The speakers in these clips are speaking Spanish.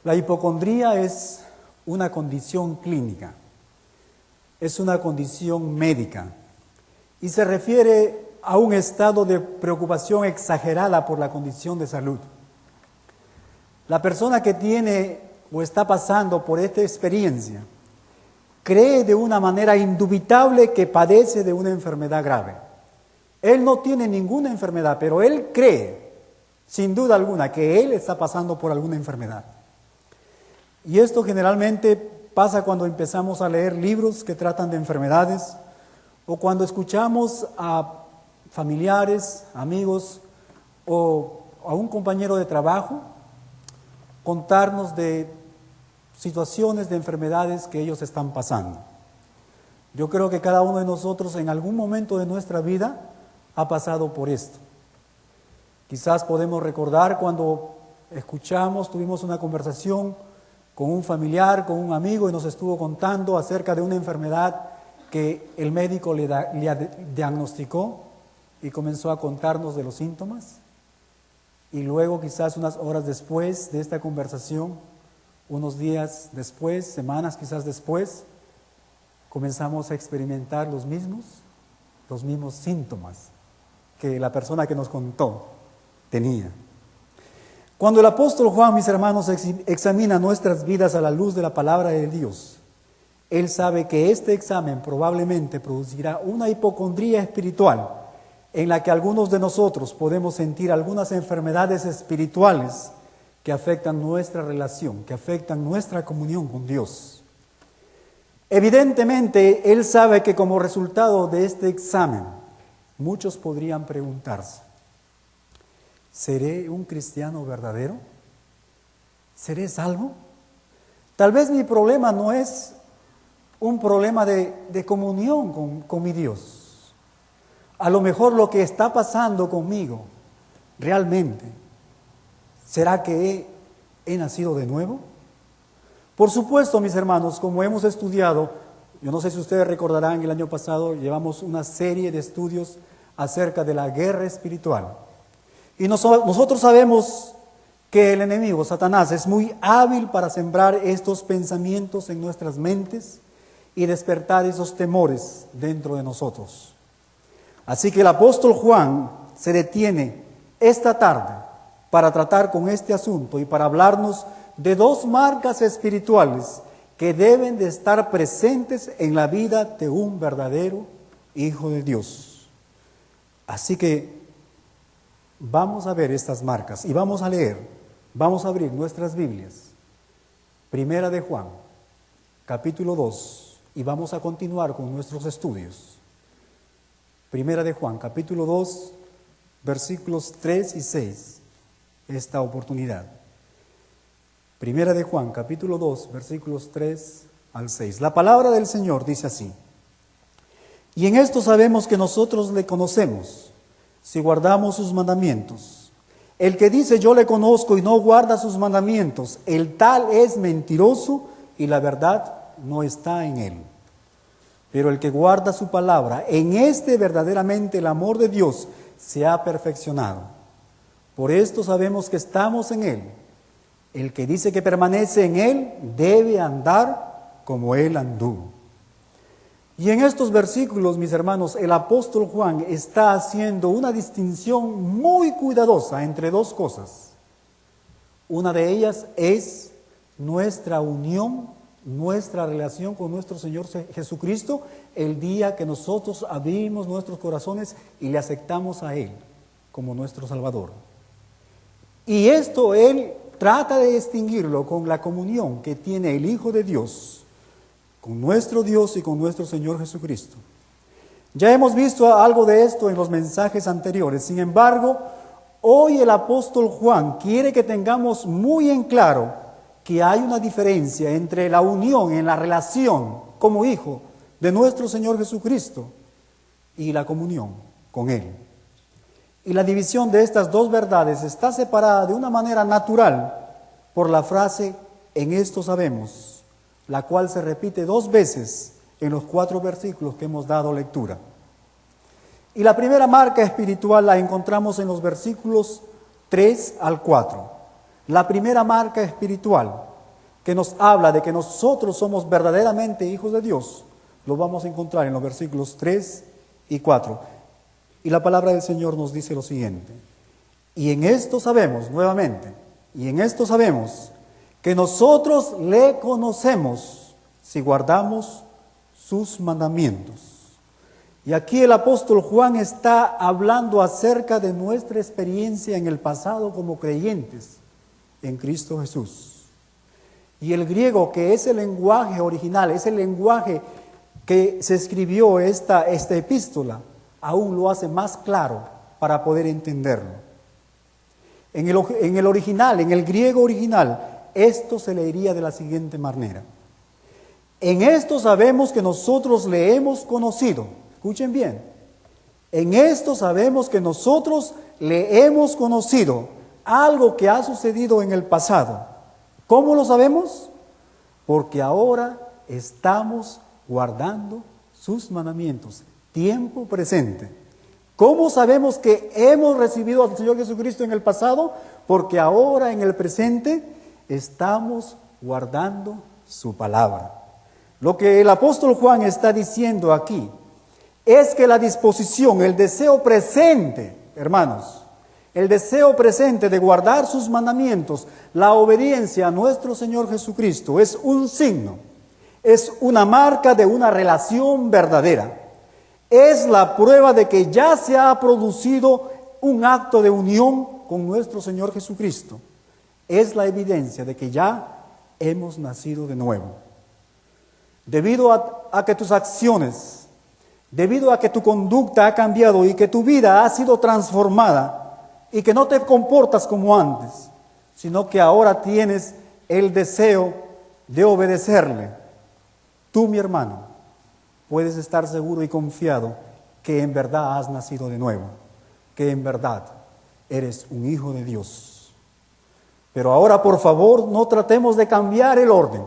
La hipocondría es una condición clínica, es una condición médica y se refiere a un estado de preocupación exagerada por la condición de salud. La persona que tiene o está pasando por esta experiencia cree de una manera indubitable que padece de una enfermedad grave. Él no tiene ninguna enfermedad, pero él cree, sin duda alguna, que él está pasando por alguna enfermedad. Y esto generalmente pasa cuando empezamos a leer libros que tratan de enfermedades o cuando escuchamos a familiares, amigos o a un compañero de trabajo contarnos de situaciones de enfermedades que ellos están pasando. Yo creo que cada uno de nosotros en algún momento de nuestra vida ha pasado por esto. Quizás podemos recordar cuando tuvimos una conversación con un familiar, con un amigo y nos estuvo contando acerca de una enfermedad que el médico le diagnosticó y comenzó a contarnos de los síntomas. Y luego quizás unas horas después de esta conversación, unos días después, semanas quizás después, comenzamos a experimentar los mismos síntomas que la persona que nos contó tenía. Cuando el apóstol Juan, mis hermanos, examina nuestras vidas a la luz de la palabra de Dios, él sabe que este examen probablemente producirá una hipocondría espiritual en la que algunos de nosotros podemos sentir algunas enfermedades espirituales que afectan nuestra relación, que afectan nuestra comunión con Dios. Evidentemente, él sabe que como resultado de este examen, muchos podrían preguntarse: ¿seré un cristiano verdadero? ¿Seré salvo? Tal vez mi problema no es un problema de comunión con mi Dios. A lo mejor lo que está pasando conmigo realmente, ¿será que he nacido de nuevo? Por supuesto, mis hermanos, como hemos estudiado, yo no sé si ustedes recordarán, el año pasado llevamos una serie de estudios acerca de la guerra espiritual. Y nosotros sabemos que el enemigo, Satanás, es muy hábil para sembrar estos pensamientos en nuestras mentes y despertar esos temores dentro de nosotros. Así que el apóstol Juan se detiene esta tarde para tratar con este asunto y para hablarnos de dos marcas espirituales que deben de estar presentes en la vida de un verdadero hijo de Dios. Así que vamos a ver estas marcas y vamos a leer, vamos a abrir nuestras Biblias. Primera de Juan, capítulo 2, y vamos a continuar con nuestros estudios. Primera de Juan, capítulo 2, versículos 3 y 6, esta oportunidad. Primera de Juan, capítulo 2, versículos 3 al 6. La palabra del Señor dice así: y en esto sabemos que nosotros le conocemos, si guardamos sus mandamientos. El que dice yo le conozco y no guarda sus mandamientos, el tal es mentiroso y la verdad no está en él. Pero el que guarda su palabra, en este verdaderamente el amor de Dios se ha perfeccionado. Por esto sabemos que estamos en él. El que dice que permanece en él debe andar como él anduvo. Y en estos versículos, mis hermanos, el apóstol Juan está haciendo una distinción muy cuidadosa entre dos cosas. Una de ellas es nuestra unión, nuestra relación con nuestro Señor Jesucristo, el día que nosotros abrimos nuestros corazones y le aceptamos a Él como nuestro Salvador. Y esto Él trata de distinguirlo con la comunión que tiene el Hijo de Dios con nuestro Dios y con nuestro Señor Jesucristo. Ya hemos visto algo de esto en los mensajes anteriores. Sin embargo, hoy el apóstol Juan quiere que tengamos muy en claro que hay una diferencia entre la unión en la relación como hijo de nuestro Señor Jesucristo y la comunión con Él. Y la división de estas dos verdades está separada de una manera natural por la frase "en esto sabemos", la cual se repite 2 veces en los 4 versículos que hemos dado lectura. Y la primera marca espiritual la encontramos en los versículos 3 al 4. La primera marca espiritual que nos habla de que nosotros somos verdaderamente hijos de Dios, lo vamos a encontrar en los versículos 3 y 4. Y la palabra del Señor nos dice lo siguiente: y en esto sabemos, nuevamente, y en esto sabemos que nosotros le conocemos si guardamos sus mandamientos. Y aquí el apóstol Juan está hablando acerca de nuestra experiencia en el pasado como creyentes en Cristo Jesús. Y el griego, que es el lenguaje original, es el lenguaje que se escribió esta epístola, aún lo hace más claro para poder entenderlo. En el original, en el griego original, esto se leería de la siguiente manera: en esto sabemos que nosotros le hemos conocido. Escuchen bien. En esto sabemos que nosotros le hemos conocido, algo que ha sucedido en el pasado. ¿Cómo lo sabemos? Porque ahora estamos guardando sus mandamientos. Tiempo presente. ¿Cómo sabemos que hemos recibido al Señor Jesucristo en el pasado? Porque ahora en el presente estamos guardando su palabra. Lo que el apóstol Juan está diciendo aquí es que la disposición, el deseo presente, hermanos, el deseo presente de guardar sus mandamientos, la obediencia a nuestro Señor Jesucristo, es un signo, es una marca de una relación verdadera. Es la prueba de que ya se ha producido un acto de unión con nuestro Señor Jesucristo. Es la evidencia de que ya hemos nacido de nuevo. Debido a que tus acciones, debido a que tu conducta ha cambiado y que tu vida ha sido transformada y que no te comportas como antes, sino que ahora tienes el deseo de obedecerle, tú, mi hermano, puedes estar seguro y confiado que en verdad has nacido de nuevo, que en verdad eres un hijo de Dios. Pero ahora, por favor, no tratemos de cambiar el orden.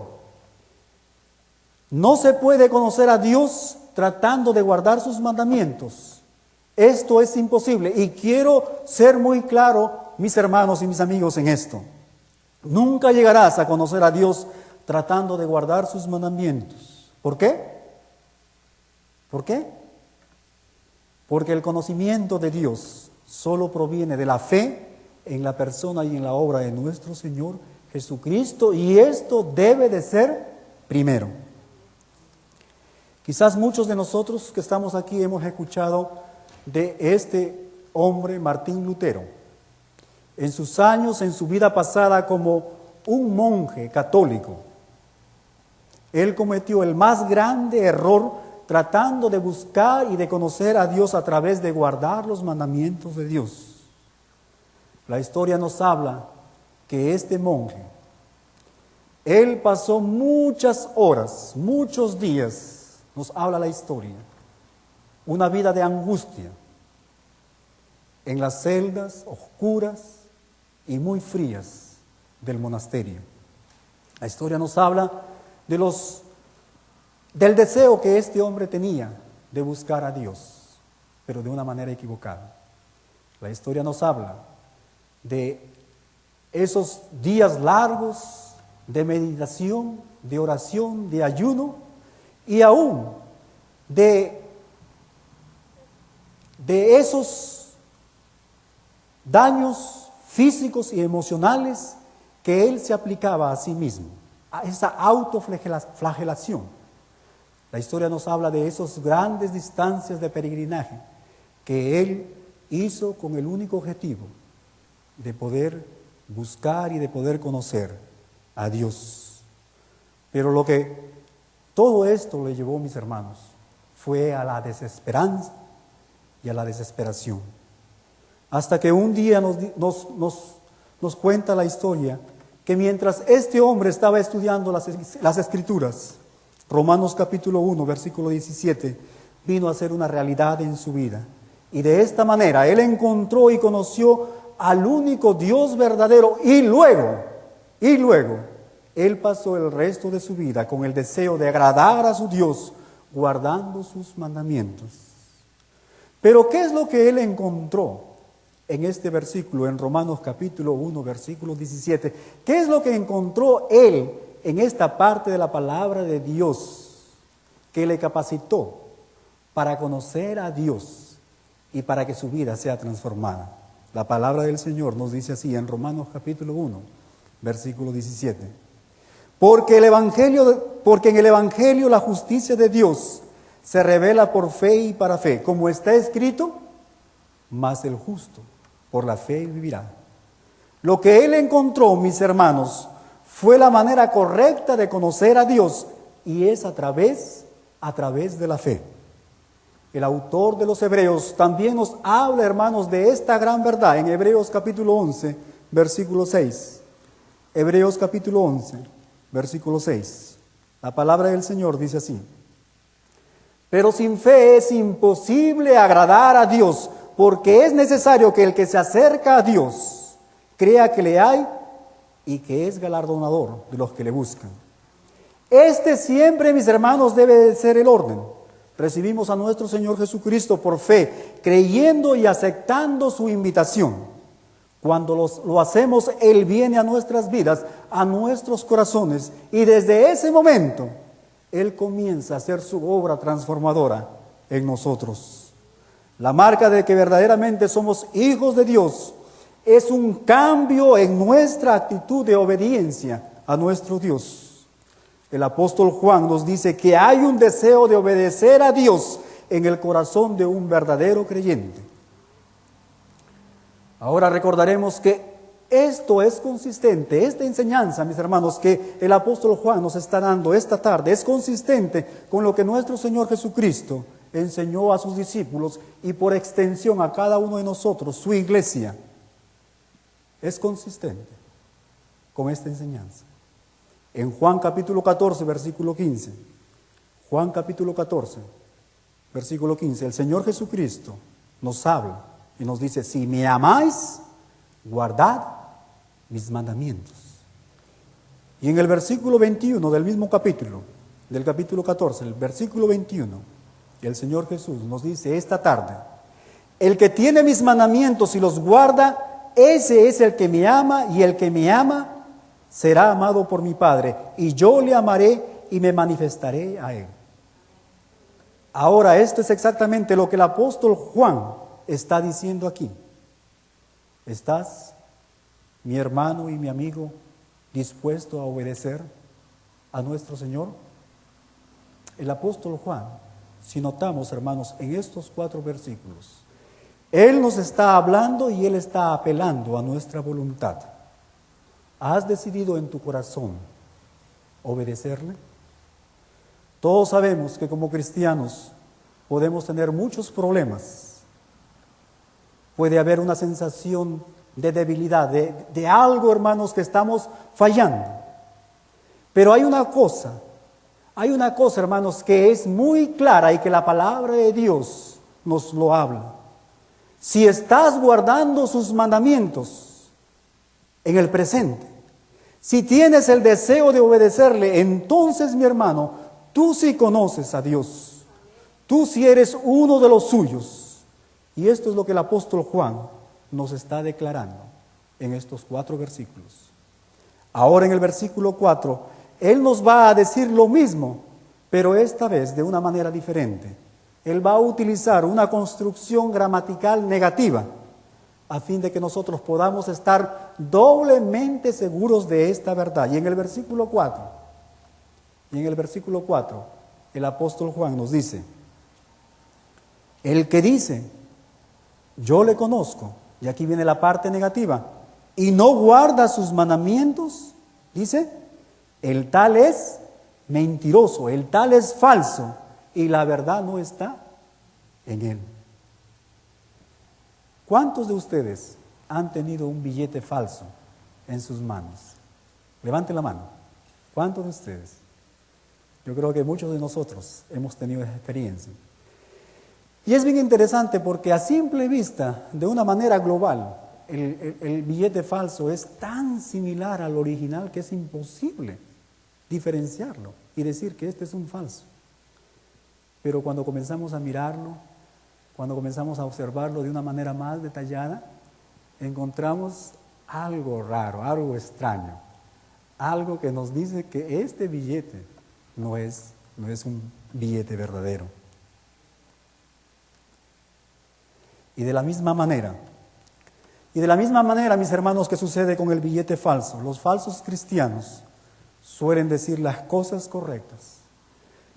No se puede conocer a Dios tratando de guardar sus mandamientos. Esto es imposible y quiero ser muy claro, mis hermanos y mis amigos, en esto. Nunca llegarás a conocer a Dios tratando de guardar sus mandamientos. ¿Por qué? ¿Por qué? Porque el conocimiento de Dios solo proviene de la fe en la persona y en la obra de nuestro Señor Jesucristo, y esto debe de ser primero. Quizás muchos de nosotros que estamos aquí hemos escuchado de este hombre, Martín Lutero, en sus años, en su vida pasada como un monje católico. Él cometió el más grande error tratando de buscar y de conocer a Dios a través de guardar los mandamientos de Dios. La historia nos habla que este monje, él pasó muchas horas, muchos días, nos habla la historia, una vida de angustia en las celdas oscuras y muy frías del monasterio. La historia nos habla del deseo que este hombre tenía de buscar a Dios, pero de una manera equivocada. La historia nos habla de esos días largos de meditación, de oración, de ayuno y aún de esos daños físicos y emocionales que él se aplicaba a sí mismo, a esa autoflagelación. La historia nos habla de esas grandes distancias de peregrinaje que él hizo con el único objetivo de poder buscar y de poder conocer a Dios. Pero lo que todo esto le llevó, mis hermanos, fue a la desesperanza y a la desesperación. Hasta que un día nos cuenta la historia que mientras este hombre estaba estudiando las Escrituras, Romanos capítulo 1, versículo 17, vino a ser una realidad en su vida. Y de esta manera él encontró y conoció al único Dios verdadero y luego, él pasó el resto de su vida con el deseo de agradar a su Dios, guardando sus mandamientos. Pero ¿qué es lo que él encontró en este versículo, en Romanos capítulo 1, versículo 17? ¿Qué es lo que encontró él en esta parte de la palabra de Dios que le capacitó para conocer a Dios y para que su vida sea transformada. La palabra del Señor nos dice así en Romanos capítulo 1, versículo 17. Porque en el Evangelio la justicia de Dios se revela por fe y para fe, como está escrito, mas el justo por la fe vivirá. Lo que él encontró, mis hermanos, fue la manera correcta de conocer a Dios, y es a través de la fe. El autor de los Hebreos también nos habla, hermanos, de esta gran verdad en Hebreos capítulo 11, versículo 6. Hebreos capítulo 11, versículo 6. La palabra del Señor dice así: pero sin fe es imposible agradar a Dios, porque es necesario que el que se acerca a Dios crea que le hay y que es galardonador de los que le buscan. Este siempre, mis hermanos, debe de ser el orden. Recibimos a nuestro Señor Jesucristo por fe, creyendo y aceptando su invitación. Cuando lo hacemos, Él viene a nuestras vidas, a nuestros corazones, y desde ese momento Él comienza a hacer su obra transformadora en nosotros. La marca de que verdaderamente somos hijos de Dios es un cambio en nuestra actitud de obediencia a nuestro Dios. El apóstol Juan nos dice que hay un deseo de obedecer a Dios en el corazón de un verdadero creyente. Ahora recordaremos que esto es consistente, esta enseñanza, mis hermanos, que el apóstol Juan nos está dando esta tarde, es consistente con lo que nuestro Señor Jesucristo enseñó a sus discípulos y por extensión a cada uno de nosotros, su iglesia. Es consistente con esta enseñanza. En Juan capítulo 14, versículo 15, Juan capítulo 14, versículo 15, el Señor Jesucristo nos habla y nos dice: si me amáis, guardad mis mandamientos. Y en el versículo 21 del mismo capítulo, del capítulo 14, el versículo 21, el Señor Jesús nos dice esta tarde: el que tiene mis mandamientos y los guarda, ese es el que me ama, y el que me ama será amado por mi Padre, y yo le amaré y me manifestaré a él. Ahora, esto es exactamente lo que el apóstol Juan está diciendo aquí. ¿Estás, mi hermano y mi amigo, dispuesto a obedecer a nuestro Señor? El apóstol Juan, si notamos, hermanos, en estos 4 versículos, él nos está hablando y él está apelando a nuestra voluntad. ¿Has decidido en tu corazón obedecerle? Todos sabemos que como cristianos podemos tener muchos problemas. Puede haber una sensación de debilidad, de algo, hermanos, que estamos fallando. Pero hay una cosa, hermanos, que es muy clara y que la palabra de Dios nos lo habla. Si estás guardando sus mandamientos en el presente, si tienes el deseo de obedecerle, entonces, mi hermano, tú sí conoces a Dios. Tú sí eres uno de los suyos. Y esto es lo que el apóstol Juan nos está declarando en estos 4 versículos. Ahora en el versículo 4, él nos va a decir lo mismo, pero esta vez de una manera diferente. Él va a utilizar una construcción gramatical negativa a fin de que nosotros podamos estar doblemente seguros de esta verdad. Y en el versículo 4, el apóstol Juan nos dice: el que dice, yo le conozco, y aquí viene la parte negativa, y no guarda sus mandamientos, dice, el tal es mentiroso, el tal es falso, y la verdad no está en él. ¿Cuántos de ustedes han tenido un billete falso en sus manos? Levante la mano. ¿Cuántos de ustedes? Yo creo que muchos de nosotros hemos tenido esa experiencia. Y es bien interesante porque a simple vista, de una manera global, el billete falso es tan similar al original que es imposible diferenciarlo y decir que este es un falso. Pero cuando comenzamos a mirarlo, cuando comenzamos a observarlo de una manera más detallada, encontramos algo raro, algo extraño. algo que nos dice que este billete no es un billete verdadero. Y de la misma manera, mis hermanos, que sucede con el billete falso. Los falsos cristianos suelen decir las cosas correctas.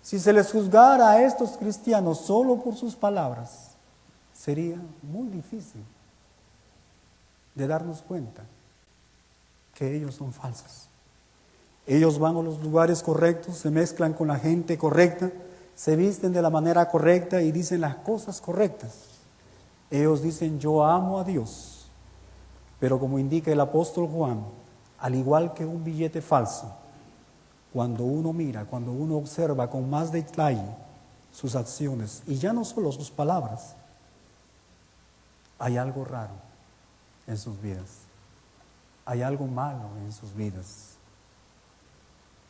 Si se les juzgara a estos cristianos solo por sus palabras, sería muy difícil de darnos cuenta que ellos son falsos. Ellos van a los lugares correctos, se mezclan con la gente correcta, se visten de la manera correcta y dicen las cosas correctas. Ellos dicen, yo amo a Dios, pero como indica el apóstol Juan, al igual que un billete falso, cuando uno mira, cuando uno observa con más detalle sus acciones, y ya no solo sus palabras, hay algo raro en sus vidas, hay algo malo en sus vidas.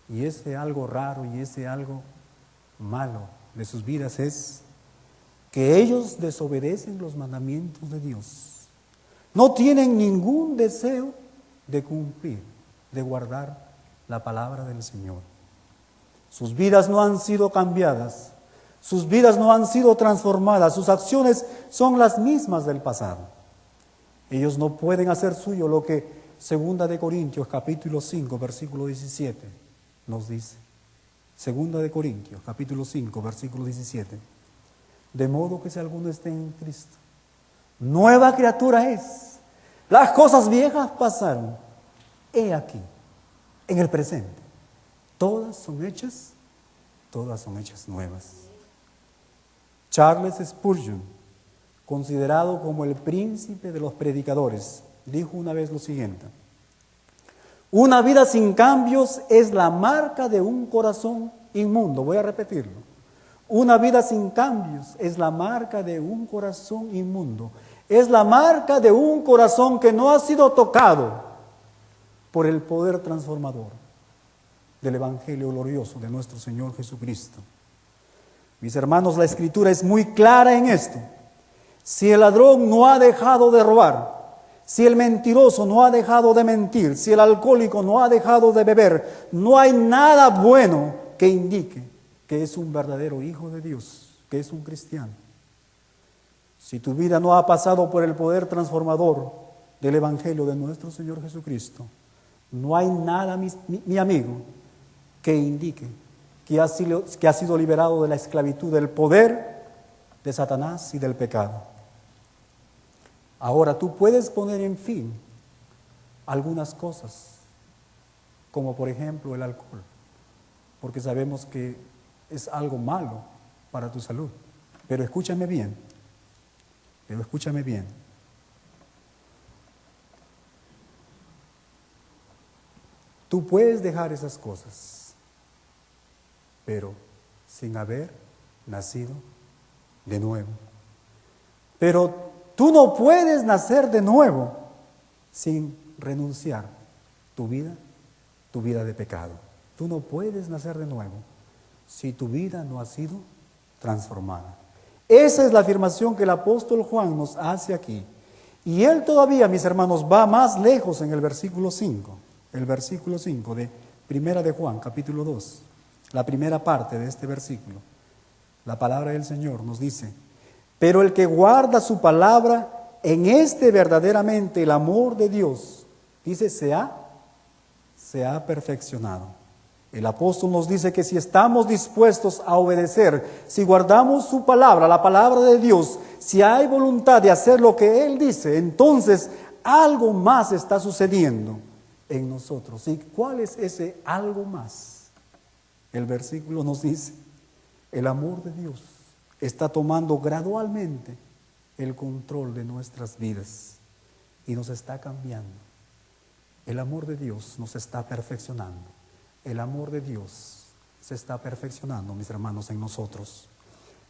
Y ese algo raro y ese algo malo de sus vidas es que ellos desobedecen los mandamientos de Dios. No tienen ningún deseo de cumplir, de guardar la palabra del Señor. Sus vidas no han sido cambiadas, sus vidas no han sido transformadas, sus acciones son las mismas del pasado. Ellos no pueden hacer suyo lo que 2 Corintios capítulo 5 versículo 17 nos dice. 2 Corintios capítulo 5 versículo 17. De modo que si alguno está en Cristo, nueva criatura es. Las cosas viejas pasaron. He aquí, en el presente, todas son hechas nuevas. Charles Spurgeon, considerado como el príncipe de los predicadores, dijo una vez lo siguiente: una vida sin cambios es la marca de un corazón inmundo. Voy a repetirlo. Una vida sin cambios es la marca de un corazón inmundo. Es la marca de un corazón que no ha sido tocado por el poder transformador del Evangelio glorioso de nuestro Señor Jesucristo. Mis hermanos, la Escritura es muy clara en esto. Si el ladrón no ha dejado de robar, si el mentiroso no ha dejado de mentir, si el alcohólico no ha dejado de beber, no hay nada bueno que indique que es un verdadero hijo de Dios, que es un cristiano. Si tu vida no ha pasado por el poder transformador del Evangelio de nuestro Señor Jesucristo, no hay nada, mi amigo, que indique que has sido liberado de la esclavitud, del poder de Satanás y del pecado. Ahora, tú puedes poner en fin algunas cosas, como por ejemplo el alcohol, porque sabemos que es algo malo para tu salud. Pero escúchame bien, Tú puedes dejar esas cosas, pero sin haber nacido de nuevo. Pero tú no puedes nacer de nuevo sin renunciar tu vida de pecado. Tú no puedes nacer de nuevo si tu vida no ha sido transformada. Esa es la afirmación que el apóstol Juan nos hace aquí. Y él todavía, mis hermanos, va más lejos en el versículo 5. El versículo 5 de Primera de Juan, capítulo 2. La primera parte de este versículo. La palabra del Señor nos dice: pero el que guarda su palabra, en este verdaderamente el amor de Dios, dice, se ha perfeccionado. El apóstol nos dice que si estamos dispuestos a obedecer, si guardamos su palabra, la palabra de Dios, si hay voluntad de hacer lo que Él dice, entonces algo más está sucediendo en nosotros. ¿Y cuál es ese algo más? El versículo nos dice: el amor de Dios está tomando gradualmente el control de nuestras vidas y nos está cambiando. El amor de Dios nos está perfeccionando. El amor de Dios se está perfeccionando, mis hermanos, en nosotros.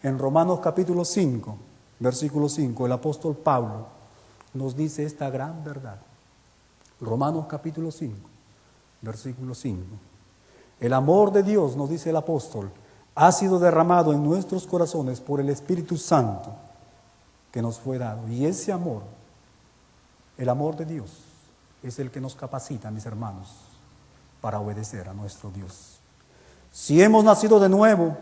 En Romanos capítulo 5, versículo 5, el apóstol Pablo nos dice esta gran verdad. Romanos capítulo 5, versículo 5. El amor de Dios, nos dice el apóstol, ha sido derramado en nuestros corazones por el Espíritu Santo que nos fue dado. Y ese amor, el amor de Dios, es el que nos capacita, mis hermanos, para obedecer a nuestro Dios. Si hemos nacido de nuevo,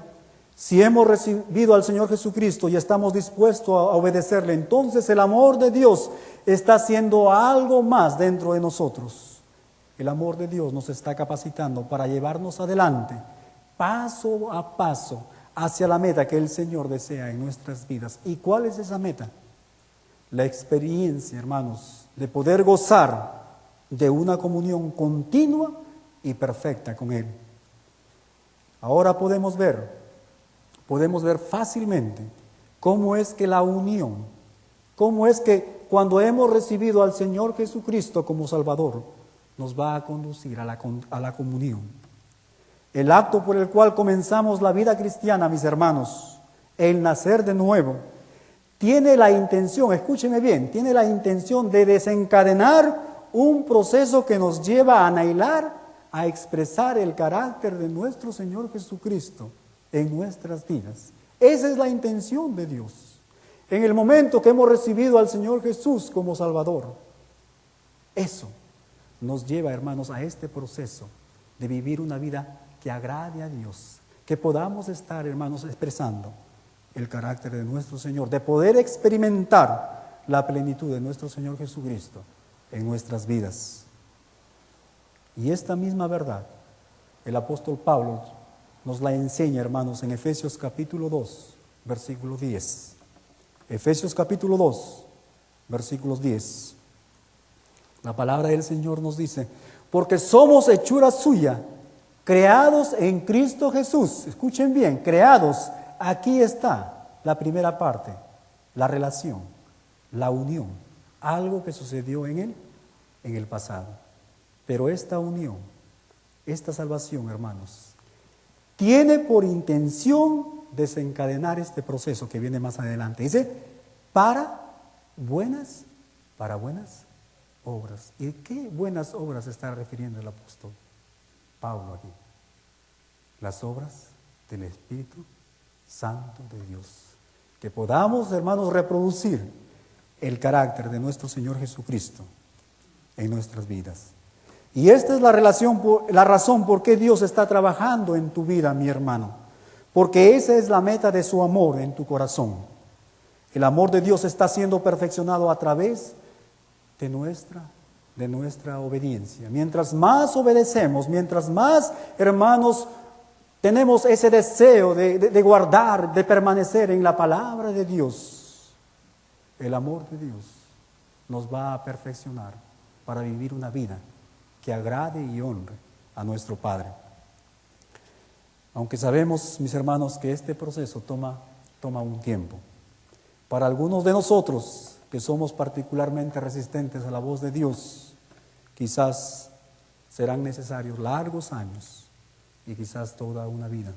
si hemos recibido al Señor Jesucristo y estamos dispuestos a obedecerle, entonces el amor de Dios está haciendo algo más dentro de nosotros. El amor de Dios nos está capacitando para llevarnos adelante, paso a paso, hacia la meta que el Señor desea en nuestras vidas. ¿Y cuál es esa meta? La experiencia, hermanos, de poder gozar de una comunión continua y perfecta con Él. Ahora podemos ver fácilmente cómo es que la unión, cómo es que cuando hemos recibido al Señor Jesucristo como Salvador, nos va a conducir a la comunión. El acto por el cual comenzamos la vida cristiana, mis hermanos, el nacer de nuevo, tiene la intención, escúcheme bien, tiene la intención de desencadenar un proceso que nos lleva a anhelar, a expresar el carácter de nuestro Señor Jesucristo en nuestras vidas. Esa es la intención de Dios. En el momento que hemos recibido al Señor Jesús como Salvador, eso nos lleva, hermanos, a este proceso de vivir una vida que agrade a Dios, que podamos estar, hermanos, expresando el carácter de nuestro Señor, de poder experimentar la plenitud de nuestro Señor Jesucristo en nuestras vidas. Y esta misma verdad, el apóstol Pablo nos la enseña, hermanos, en Efesios capítulo 2, versículo 10. Efesios capítulo 2, versículos 10. La palabra del Señor nos dice, porque somos hechura suya, creados en Cristo Jesús. Escuchen bien, creados. Aquí está la primera parte, la relación, la unión, algo que sucedió en el pasado. Pero esta unión, esta salvación, hermanos, tiene por intención desencadenar este proceso que viene más adelante. Dice, para buenas obras. ¿Y qué buenas obras se está refiriendo el apóstol Pablo aquí? Las obras del Espíritu Santo de Dios. Que podamos, hermanos, reproducir el carácter de nuestro Señor Jesucristo en nuestras vidas. Y esta es la razón por qué Dios está trabajando en tu vida, mi hermano. Porque esa es la meta de su amor en tu corazón. El amor de Dios está siendo perfeccionado a través de nuestra obediencia. Mientras más obedecemos, mientras más, hermanos, tenemos ese deseo de guardar, de permanecer en la palabra de Dios, el amor de Dios nos va a perfeccionar para vivir una vida que agrade y honre a nuestro Padre. Aunque sabemos, mis hermanos, que este proceso toma un tiempo. Para algunos de nosotros, que somos particularmente resistentes a la voz de Dios, quizás serán necesarios largos años y quizás toda una vida.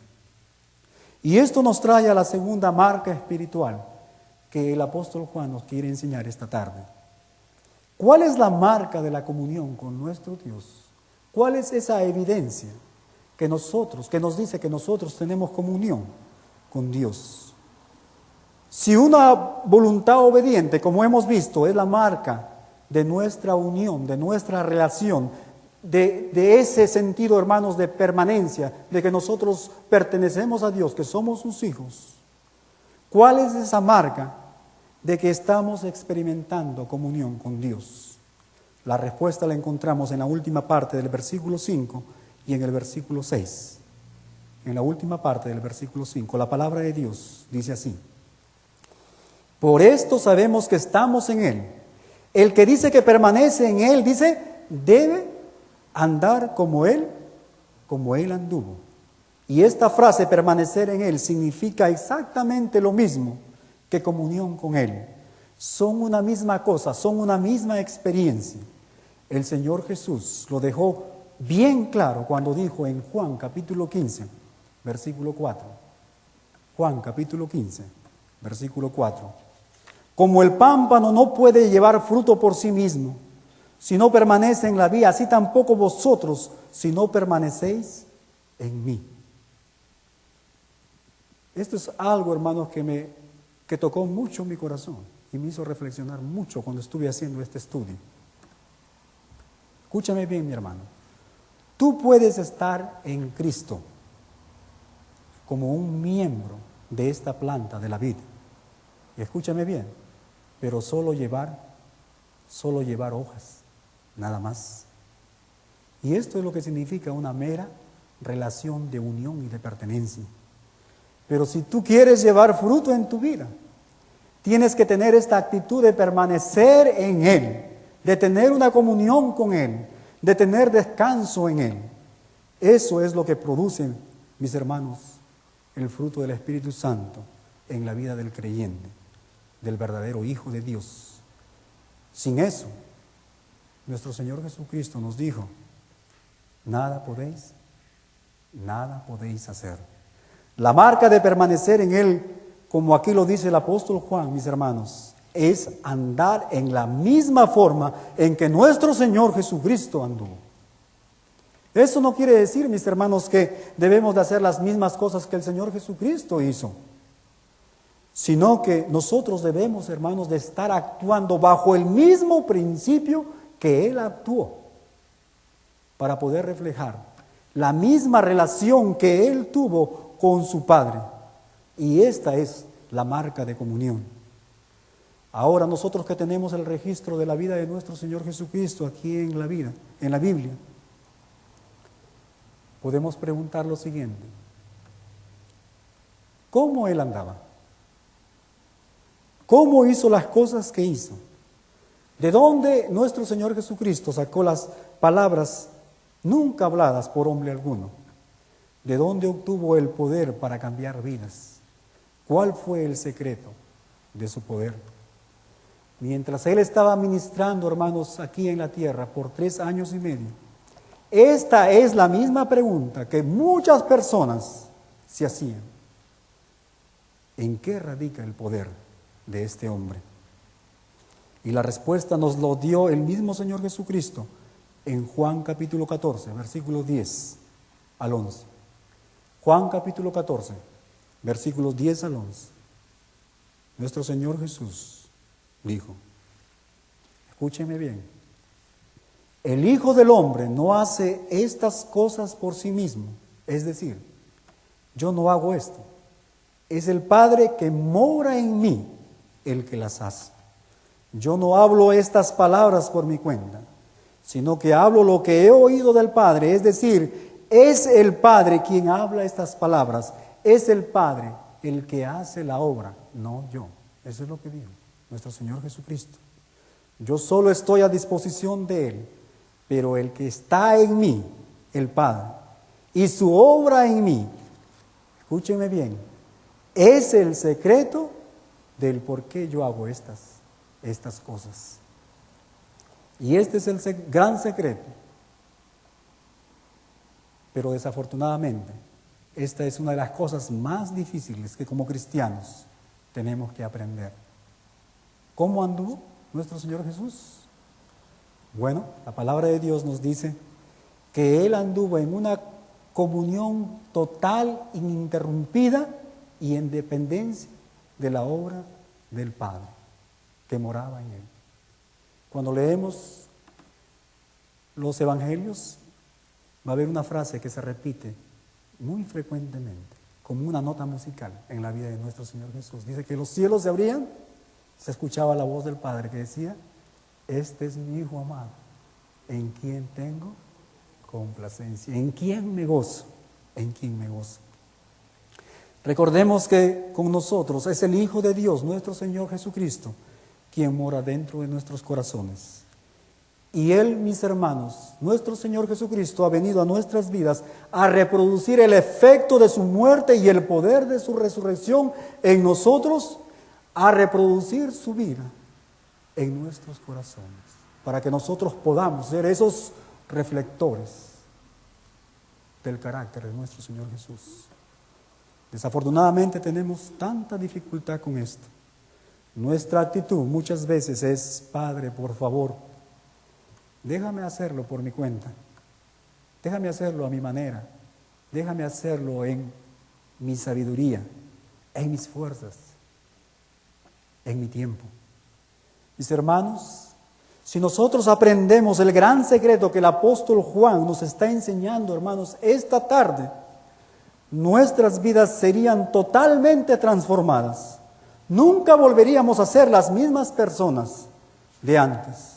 Y esto nos trae a la segunda marca espiritual que el apóstol Juan nos quiere enseñar esta tarde. ¿Cuál es la marca de la comunión con nuestro Dios? ¿Cuál es esa evidencia que nos dice que nosotros tenemos comunión con Dios? Si una voluntad obediente, como hemos visto, es la marca de nuestra unión, de nuestra relación, de ese sentido, hermanos, de permanencia, de que nosotros pertenecemos a Dios, que somos sus hijos. ¿Cuál es esa marca de que estamos experimentando comunión con Dios? La respuesta la encontramos en la última parte del versículo 5 y en el versículo 6. En la última parte del versículo 5, la palabra de Dios dice así: por esto sabemos que estamos en Él. El que dice que permanece en Él, dice, debe andar como Él anduvo. Y esta frase, permanecer en Él, significa exactamente lo mismo que comunión con Él. Son una misma cosa, son una misma experiencia. El Señor Jesús lo dejó bien claro cuando dijo en Juan capítulo 15, versículo 4. Juan capítulo 15, versículo 4. Como el pámpano no puede llevar fruto por sí mismo, si no permanece en la vid, así tampoco vosotros, si no permanecéis en mí. Esto es algo, hermanos, que tocó mucho mi corazón y me hizo reflexionar mucho cuando estuve haciendo este estudio. Escúchame bien, mi hermano. Tú puedes estar en Cristo como un miembro de esta planta de la vid. Y escúchame bien, pero solo llevar hojas, nada más. Y esto es lo que significa una mera relación de unión y de pertenencia. Pero si tú quieres llevar fruto en tu vida, tienes que tener esta actitud de permanecer en Él, de tener una comunión con Él, de tener descanso en Él. Eso es lo que produce, mis hermanos, el fruto del Espíritu Santo en la vida del creyente, del verdadero Hijo de Dios. Sin eso, nuestro Señor Jesucristo nos dijo, nada podéis hacer. La marca de permanecer en Él, como aquí lo dice el apóstol Juan, mis hermanos, es andar en la misma forma en que nuestro Señor Jesucristo anduvo. Eso no quiere decir, mis hermanos, que debemos de hacer las mismas cosas que el Señor Jesucristo hizo, sino que nosotros debemos, hermanos, de estar actuando bajo el mismo principio que Él actuó, para poder reflejar la misma relación que Él tuvo con su Padre. Y esta es la marca de comunión. Ahora nosotros que tenemos el registro de la vida de nuestro Señor Jesucristo aquí en la Biblia, podemos preguntar lo siguiente: ¿cómo Él andaba? ¿Cómo hizo las cosas que hizo? ¿De dónde nuestro Señor Jesucristo sacó las palabras nunca habladas por hombre alguno? ¿De dónde obtuvo el poder para cambiar vidas? ¿Cuál fue el secreto de su poder? Mientras Él estaba ministrando, hermanos, aquí en la tierra por 3 años y medio, esta es la misma pregunta que muchas personas se hacían. ¿En qué radica el poder de este hombre? Y la respuesta nos lo dio el mismo Señor Jesucristo en Juan capítulo 14, versículos 10 al 11. Juan capítulo 14, versículos 10 al 11. Nuestro Señor Jesús dijo, escúcheme bien, el Hijo del Hombre no hace estas cosas por sí mismo, es decir, yo no hago esto, es el Padre que mora en mí el que las hace. Yo no hablo estas palabras por mi cuenta, sino que hablo lo que he oído del Padre, es decir, es el Padre quien habla estas palabras, es el Padre el que hace la obra, no yo. Eso es lo que dijo nuestro Señor Jesucristo. Yo solo estoy a disposición de Él, pero el que está en mí, el Padre, y su obra en mí, escúcheme bien, es el secreto del por qué yo hago estas cosas. Y este es el gran secreto. Pero desafortunadamente, esta es una de las cosas más difíciles que como cristianos tenemos que aprender. ¿Cómo anduvo nuestro Señor Jesús? Bueno, la palabra de Dios nos dice que Él anduvo en una comunión total, ininterrumpida y en dependencia de la obra del Padre que moraba en Él. Cuando leemos los evangelios, va a haber una frase que se repite muy frecuentemente, como una nota musical en la vida de nuestro Señor Jesús. Dice que los cielos se abrían, se escuchaba la voz del Padre que decía, este es mi Hijo amado, en quien tengo complacencia, en quien me gozo, en quien me gozo. Recordemos que con nosotros es el Hijo de Dios, nuestro Señor Jesucristo, quien mora dentro de nuestros corazones. Y Él, mis hermanos, nuestro Señor Jesucristo ha venido a nuestras vidas a reproducir el efecto de su muerte y el poder de su resurrección en nosotros, a reproducir su vida en nuestros corazones, para que nosotros podamos ser esos reflectores del carácter de nuestro Señor Jesús. Desafortunadamente tenemos tanta dificultad con esto. Nuestra actitud muchas veces es, Padre, por favor, déjame hacerlo por mi cuenta, déjame hacerlo a mi manera, déjame hacerlo en mi sabiduría, en mis fuerzas, en mi tiempo. Mis hermanos, Si nosotros aprendemos el gran secreto que el apóstol Juan nos está enseñando, hermanos, esta tarde, nuestras vidas serían totalmente transformadas. Nunca volveríamos a ser las mismas personas de antes.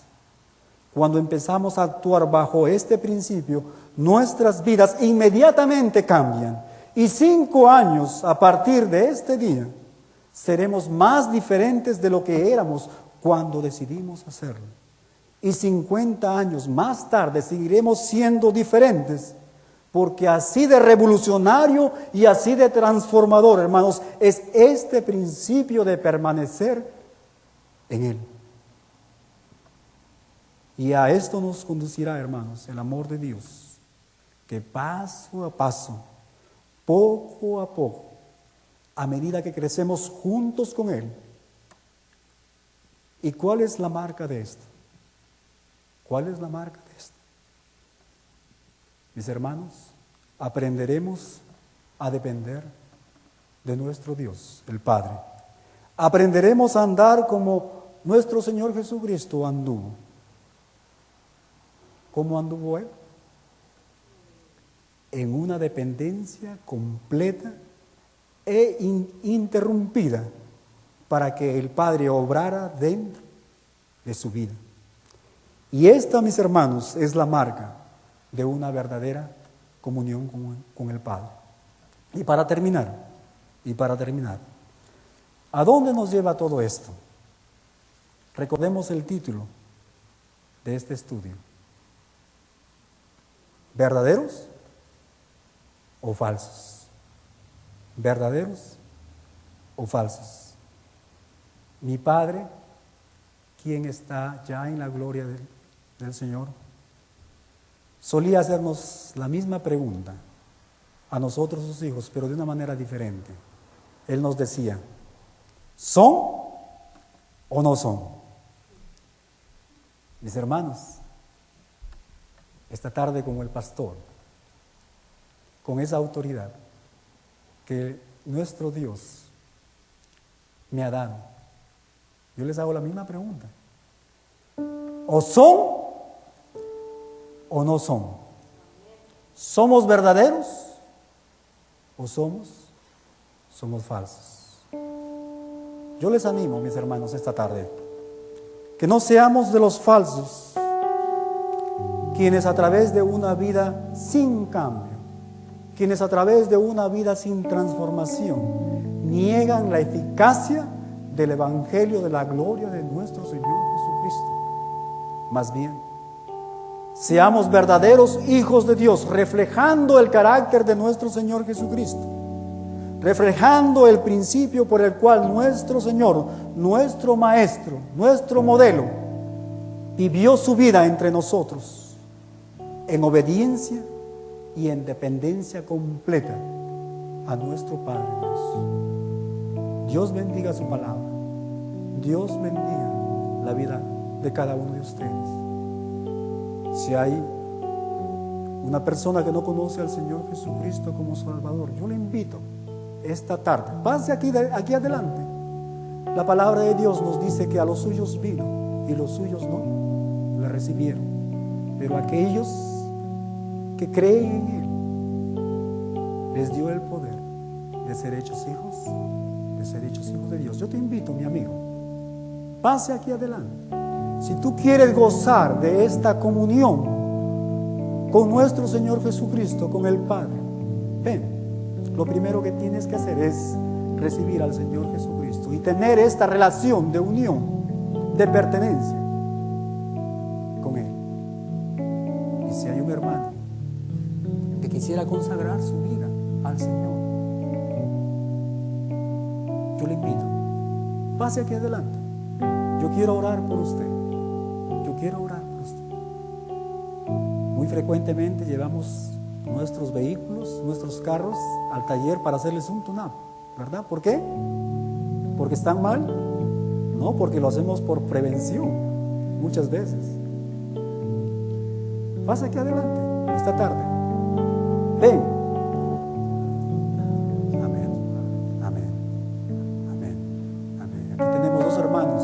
Cuando empezamos a actuar bajo este principio, nuestras vidas inmediatamente cambian. Y 5 años a partir de este día, seremos más diferentes de lo que éramos cuando decidimos hacerlo. Y 50 años más tarde seguiremos siendo diferentes, porque así de revolucionario y así de transformador, hermanos, es este principio de permanecer en Él. Y a esto nos conducirá, hermanos, el amor de Dios, que paso a paso, poco a poco, a medida que crecemos juntos con Él. ¿Y cuál es la marca de esto? ¿Cuál es la marca de esto? Mis hermanos, aprenderemos a depender de nuestro Dios, el Padre. Aprenderemos a andar como nuestro Señor Jesucristo anduvo. ¿Cómo anduvo Él? En una dependencia completa e ininterrumpida para que el Padre obrara dentro de su vida. Y esta, mis hermanos, es la marca de una verdadera comunión con el Padre. Y para terminar, ¿a dónde nos lleva todo esto? Recordemos el título de este estudio. ¿Verdaderos o falsos? ¿Verdaderos o falsos? Mi Padre, quien está ya en la gloria del Señor, solía hacernos la misma pregunta a nosotros sus hijos, pero de una manera diferente. Él nos decía, ¿son o no son? Mis hermanos, esta tarde como el pastor, con esa autoridad que nuestro Dios me ha dado, yo les hago la misma pregunta. ¿O son o no son? ¿Somos verdaderos o somos falsos? Yo les animo, mis hermanos, esta tarde, que no seamos de los falsos, quienes a través de una vida sin cambio, quienes a través de una vida sin transformación, niegan la eficacia del Evangelio de la gloria de nuestro Señor Jesucristo. Más bien, seamos verdaderos hijos de Dios, reflejando el carácter de nuestro Señor Jesucristo, reflejando el principio por el cual nuestro Señor, nuestro Maestro, nuestro modelo, vivió su vida entre nosotros, en obediencia y en dependencia completa a nuestro Padre Dios. Dios bendiga su palabra. Dios bendiga la vida de cada uno de ustedes. Si hay una persona que no conoce al Señor Jesucristo como Salvador, yo le invito esta tarde, pase aquí adelante. La palabra de Dios nos dice que a los suyos vino y los suyos no le recibieron, pero aquellos que creen en Él les dio el poder de ser hechos hijos de Dios. Yo te invito, mi amigo, pase aquí adelante. Si tú quieres gozar de esta comunión con nuestro Señor Jesucristo, con el Padre, ven. Lo primero que tienes que hacer es recibir al Señor Jesucristo y tener esta relación de unión, de pertenencia con Él. Y si hay un hermano que quisiera consagrar su vida al Señor, yo le invito, pase aquí adelante. Yo quiero orar por usted. Yo quiero orar por usted. Muy frecuentemente llevamos nuestros vehículos, nuestros carros al taller para hacerles un tune-up, ¿verdad? ¿Por qué? ¿Porque están mal? No, porque lo hacemos por prevención muchas veces. Pasa aquí adelante esta tarde. Ven. Amén, amén, amén, amén. Aquí tenemos dos hermanos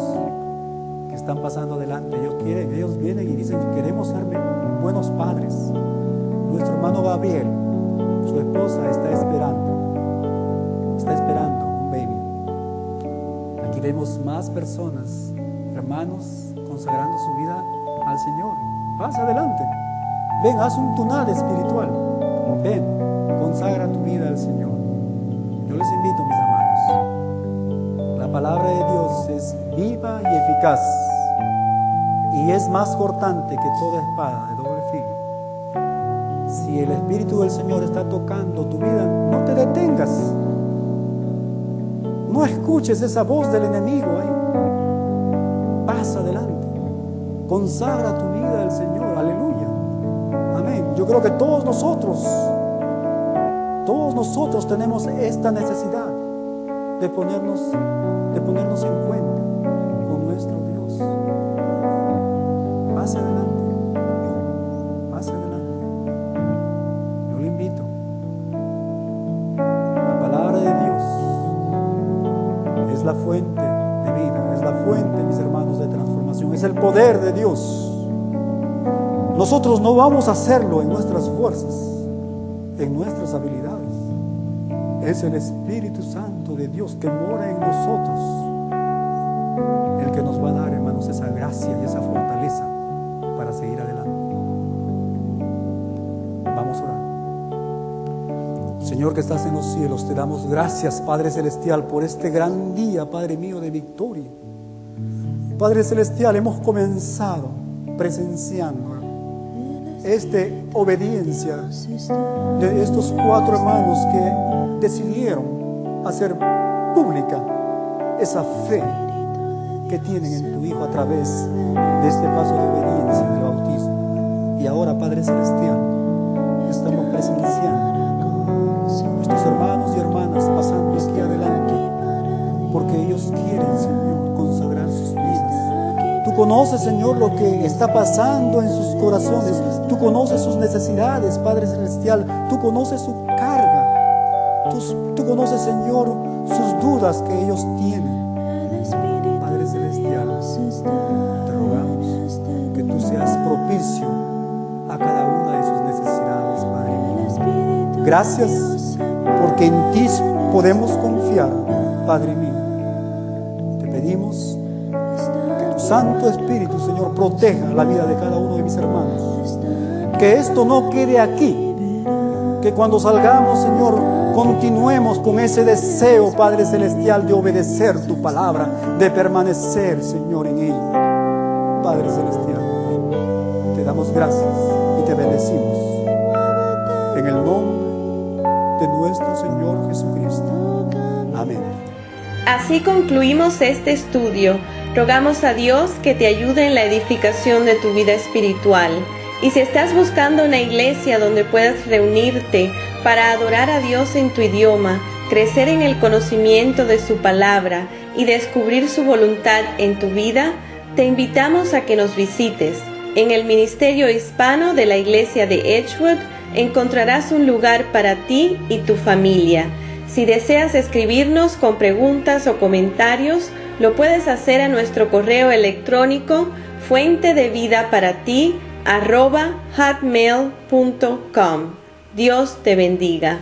que están pasando adelante. Ellos vienen y dicen, queremos ser buenos padres. Nuestro hermano Gabriel, su esposa está esperando un baby. Aquí vemos más personas, hermanos, consagrando su vida al Señor. Pasa adelante. Ven, haz un tunal espiritual. Ven, consagra tu vida al Señor. Yo les invito, mis hermanos. La palabra de Dios es viva y eficaz, y es más cortante que toda espada de doble filo. Si el Espíritu del Señor está tocando tu vida, no te detengas. No escuches esa voz del enemigo ahí. Pasa adelante. Consagra tu vida al Señor. Aleluya. Amén. Yo creo que todos nosotros tenemos esta necesidad de ponernos en cuenta con nuestro Dios. Pase adelante. Pase adelante. Yo le invito. La palabra de Dios es la fuente de vida, es la fuente, mis hermanos, de transformación, es el poder de Dios. Nosotros no vamos a hacerlo en nuestras fuerzas, en nuestras habilidades. Es el Espíritu Santo de Dios que mora en nosotros el que nos va a dar, hermanos, esa gracia y esa fortaleza para seguir adelante. Vamos a orar. Señor que estás en los cielos, te damos gracias, Padre Celestial, por este gran día, Padre mío, de victoria. Padre Celestial, hemos comenzado presenciando esta obediencia de estos 4 hermanos que decidieron hacer pública esa fe que tienen en tu Hijo a través de este paso de obediencia del bautismo. Y ahora, Padre Celestial, estamos presenciando nuestros hermanos y hermanas pasando aquí adelante, porque ellos quieren, Señor, consagrar sus vidas. Tú conoces, Señor, lo que está pasando en sus corazones. Tú conoces sus necesidades, Padre Celestial. Tú conoces su carga. Tú conoces, Señor, sus dudas que ellos tienen. Padre Celestial, te rogamos que tú seas propicio a cada una de sus necesidades, Padre mío. Gracias, porque en ti podemos confiar, Padre mío. Te pedimos que tu Santo Espíritu, Señor, proteja la vida de cada uno de mis hermanos. Que esto no quede aquí. Que cuando salgamos, Señor, continuemos con ese deseo, Padre Celestial, de obedecer tu palabra, de permanecer, Señor, en ella. Padre Celestial, te damos gracias y te bendecimos en el nombre de nuestro Señor Jesucristo. Amén. Así concluimos este estudio. Rogamos a Dios que te ayude en la edificación de tu vida espiritual. Y si estás buscando una iglesia donde puedas reunirte para adorar a Dios en tu idioma, crecer en el conocimiento de su palabra y descubrir su voluntad en tu vida, te invitamos a que nos visites. En el Ministerio Hispano de la Iglesia de Edgewood encontrarás un lugar para ti y tu familia. Si deseas escribirnos con preguntas o comentarios, lo puedes hacer a nuestro correo electrónico fuentedevidaparati@hotmail.com. Dios te bendiga.